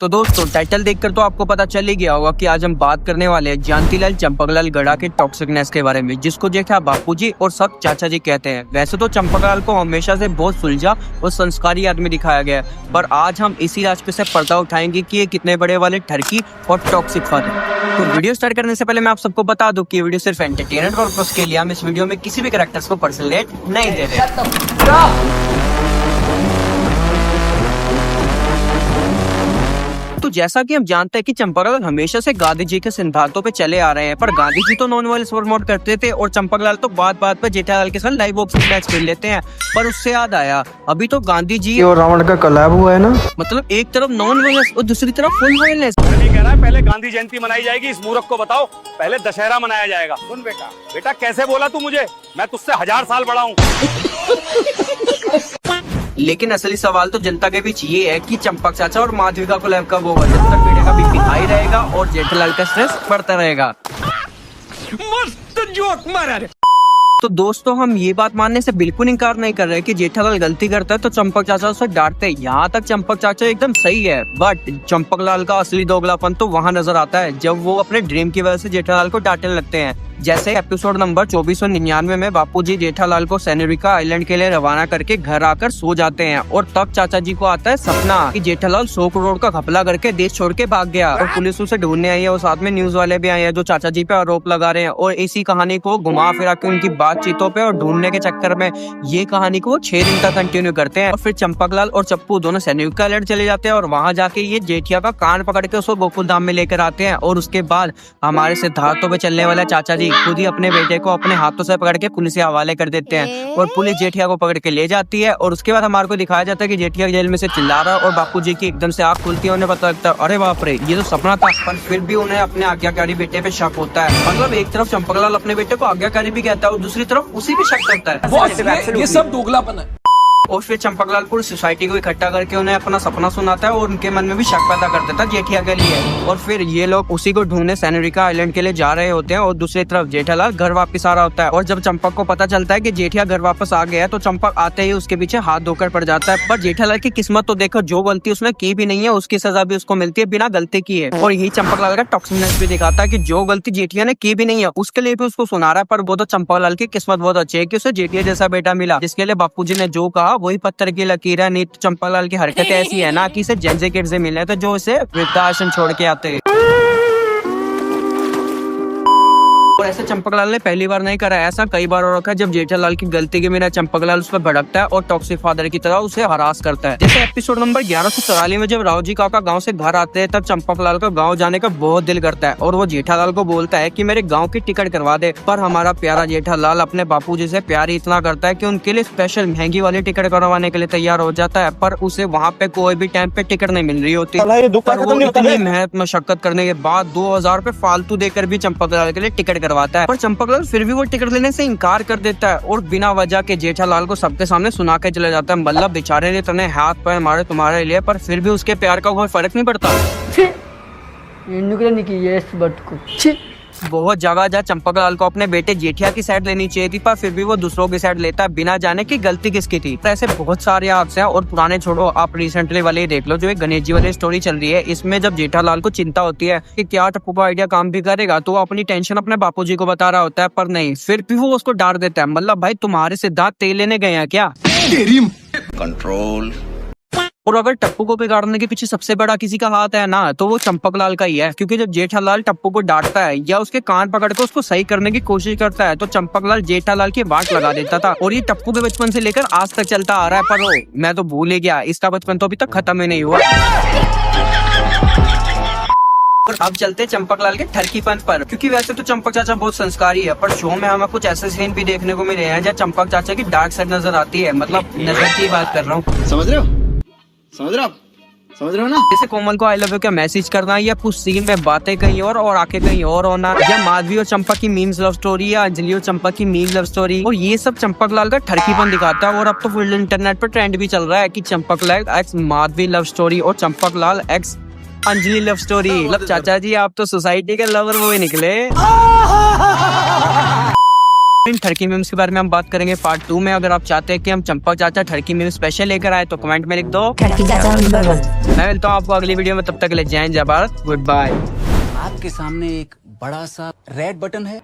तो दोस्तों टाइटल देखकर तो आपको पता चल ही गया होगा कि आज हम बात करने वाले हैं जानतीलाल चंपकलाल गड़ा के टॉक्सिकनेस के बारे में, जिसको देखा बापूजी और सब चाचा जी कहते हैं। वैसे तो चंपकलाल को हमेशा से बहुत सुलझा और संस्कारी आदमी दिखाया गया है, पर आज हम इसी राज पे से पर्दा उठाएंगे कि ये कितने बड़े वाले ठरकी और टॉक्सिक फादर है। तो वीडियो स्टार्ट करने से पहले मैं आप सबको बता दूं कि ये वीडियो सिर्फ एंटरटेनमेंट पर्पस के लिए, हम इस वीडियो में किसी भी कैरेक्टर्स को पर्सनल रेट नहीं दे रहे। तो जैसा कि हम जानते हैं कि चंपकलाल हमेशा से गांधी जी के सिद्धांतों पे चले आ रहे हैं, पर गांधी जी तो नॉन वायलेंस प्रमोट करते थे और चंपकलाल तो बात बात पे जेठालाल के साथ लाइव बॉक्सिंग मैच खेल लेते हैं। पर उससे याद आया, अभी तो गांधी जी और रावण का कलैब हुआ है ना, मतलब एक तरफ नॉन वायलेंस और दूसरी तरफ फुल वायलेंस। कह रहा है पहले गांधी जयंती मनाई जाएगी, इस मूर्ख को बताओ पहले दशहरा मनाया जाएगा। सुन बेटा, बेटा कैसे बोला तू मुझे, मैं तुझसे 1000 साल बड़ा हूँ। लेकिन असली सवाल तो जनता के बीच ये है कि चंपक चाचा और माधविका को लैब कब होगा, जब तक बेटे का बीपी हाई रहेगा और जेठालाल का स्ट्रेस बढ़ता रहेगा। मस्त जोक मारा रे। तो दोस्तों हम ये बात मानने से बिल्कुल इनकार नहीं कर रहे कि जेठालाल गलती करता है तो चंपक चाचा उसे डांटते हैं। यहाँ तक चंपक चाचा एकदम सही है, बट चंपकलाल का असली दोगलापन तो वहाँ नजर आता है जब वो अपने ड्रीम की वजह से जेठालाल को डांटने लगते हैं। जैसे एपिसोड नंबर 2499 में बापूजी जेठालाल को सेनेरिका आइलैंड के लिए रवाना करके घर आकर सो जाते हैं और तब चाचा जी को आता है सपना कि जेठालाल 100 करोड़ का घपला करके देश छोड़ के भाग गया और पुलिस उसे ढूंढने आई है और साथ में न्यूज वाले भी आए हैं जो चाचा जी पे आरोप लगा रहे हैं। और इसी कहानी को घुमा फिरा के उनकी बातचीतों पे और ढूंढने के चक्कर में ये कहानी को 6 दिन तक कंटिन्यू करते हैं। और फिर चंपकलाल और चप्पू दोनों सेनेरिका आइलैंड चले जाते हैं और वहाँ जाके ये जेठिया का कान पकड़ के उसको गोकुल धाम में लेकर आते हैं। और उसके बाद हमारे सिद्धार्थों पे चलने वाला चाचा जी खुद ही अपने बेटे को अपने हाथों से पकड़ के पुलिस के हवाले कर देते हैं और पुलिस जेठिया को पकड़ के ले जाती है। और उसके बाद हमारे को दिखाया जाता है कि जेठिया जेल में से चिल्ला रहा है और बापूजी की एकदम से आंख खुलती है, उन्हें पता लगता है अरे बाप रे ये तो सपना था। पर फिर भी उन्हें अपने आज्ञाकारी बेटे पे शक होता है। मतलब एक तरफ चंपकलाल अपने बेटे को आज्ञाकारी भी कहता है और दूसरी तरफ उसी पे शक करता है। ये सब दोगलापन है। और फिर चंपकलाल पूरी सोसाइटी को इकट्ठा करके उन्हें अपना सपना सुनाता है और उनके मन में भी शक पैदा कर देता है जेठिया के लिए। और फिर ये लोग उसी को ढूंढने सेनेरिका आइलैंड के लिए जा रहे होते हैं और दूसरी तरफ जेठालाल घर वापस आ रहा होता है। और जब चंपक को पता चलता है कि जेठिया घर वापस आ गया है तो चंपक आते ही उसके पीछे हाथ धोकर पड़ जाता है। पर जेठालाल की किस्मत तो देखो, जो गलती उसने की भी नहीं है उसकी सजा भी उसको मिलती है बिना गलती किए। और यही चंपकलाल का टॉक्सिकनेस भी दिखाता है कि जो गलती जेठिया ने की भी नहीं है उसके लिए भी उसको सुना रहा है। पर वो तो चंपकलाल की किस्मत बहुत अच्छी है कि उसे जेठिया जैसा बेटा मिला, जिसके लिए बापूजी ने जो कहा वही पत्थर की लकीर है। नहीं तो चंपकलाल की हरकत ऐसी है ना कि इसे जेंजे किड से मिले थे जो इसे वृद्धाश्रम छोड़ के आते हैं। और ऐसे चंपकलाल ने पहली बार नहीं करा, ऐसा कई बार हो रखा है जब जेठालाल की गलती के बिना चंपकलाल उस पर भड़कता है और टॉक्सिक फादर की तरह उसे हरास करता है। जैसे एपिसोड नंबर 1144 में जब राव जी काका गांव से घर आते हैं तब चंपकलाल का गांव जाने का बहुत दिल करता है और वो जेठालाल को बोलता है कि मेरे गांव की टिकट करवा दे। पर हमारा प्यारा जेठालाल अपने बापूजी से प्यार इतना करता है कि उनके लिए स्पेशल महंगी वाली टिकट करवाने के लिए तैयार हो जाता है। पर उसे वहाँ पे कोई भी टाइम पे टिकट नहीं मिल रही होती। इतनी मेहनत मशक्कत करने के बाद 2000 रुपए फालतू देकर भी चंपकलाल के लिए टिकट करवाता है। पर चंपकलाल फिर भी वो टिकट लेने से इनकार कर देता है और बिना वजह के जेठालाल को सबके सामने सुना के चले जाता है। मतलब बेचारे ने तने हाथ पैर मारे तुम्हारे लिए, पर फिर भी उसके प्यार का कोई फर्क नहीं पड़ता। बहुत जगह जहाँ चंपकलाल को अपने बेटे जेठिया की साइड लेनी चाहिए थी, पर फिर भी वो दूसरों की साइड लेता है बिना जाने की गलती किसकी थी। तो ऐसे बहुत सारे हादसे हैं और पुराने छोड़ो, आप रिसेंटली वाले ही देख लो जो एक गणेश जी वाली स्टोरी चल रही है। इसमें जब जेठालाल को चिंता होती है कि क्या टप्पू का आइडिया काम भी करेगा तो वो अपनी टेंशन अपने बापूजी को बता रहा होता है, पर नहीं, फिर भी वो उसको डांट देता है। मतलब भाई तुम्हारे सिद्धांत तेल लेने गए हैं क्या? कंट्रोल। और अगर टप्पू को बिगाड़ने के पीछे सबसे बड़ा किसी का हाथ है ना तो वो चंपकलाल का ही है, क्योंकि जब जेठालाल टप्पू को डांटता है या उसके कान पकड़ के उसको सही करने की कोशिश करता है तो चंपकलाल जेठालाल की वाट लगा देता था। और ये टप्पू के बचपन से लेकर आज तक चलता आ रहा है। पर वो मैं तो भूल ही गया, इसका बचपन तो अभी तक खत्म ही नहीं हुआ। और अब चलते चंपकलाल के ठरकीपन पर, क्योंकि वैसे तो चंपक चाचा बहुत संस्कारी है पर शो में हमें कुछ ऐसे सीन भी देखने को मिले हैं जहाँ चंपक चाचा की डार्क साइड नजर आती है। मतलब नजर की बात कर रहा हूँ, समझ रहे हो ना? जैसे कोमल को आई लव यू का मैसेज करना या कुछ सीन में बातें कहीं और आके कहीं और होना, या माधवी और चंपक की मीम्स लव स्टोरी या अंजलि और चंपक की मीम लव स्टोरी। और ये सब चंपकलाल का ठरकीपन दिखाता है। और अब तो फुल इंटरनेट पर ट्रेंड भी चल रहा है कि Champaklal ex Madhavi love story और Champaklal ex Anjali love story. मतलब चाचा जी आप तो सोसाइटी के लवर वो ही निकले। इन ठरकी मीम्स के बारे में हम बात करेंगे पार्ट 2 में। अगर आप चाहते हैं कि हम चंपक चाचा ठरकी मीम स्पेशल लेकर आए तो कमेंट में लिख दो। ठरकी चाचा नंबर 1। मैं मिलता हूँ आपको अगली वीडियो में, तब तक के लिए जय हिंद जय भारत, गुड बाय। आपके सामने एक बड़ा सा रेड बटन है।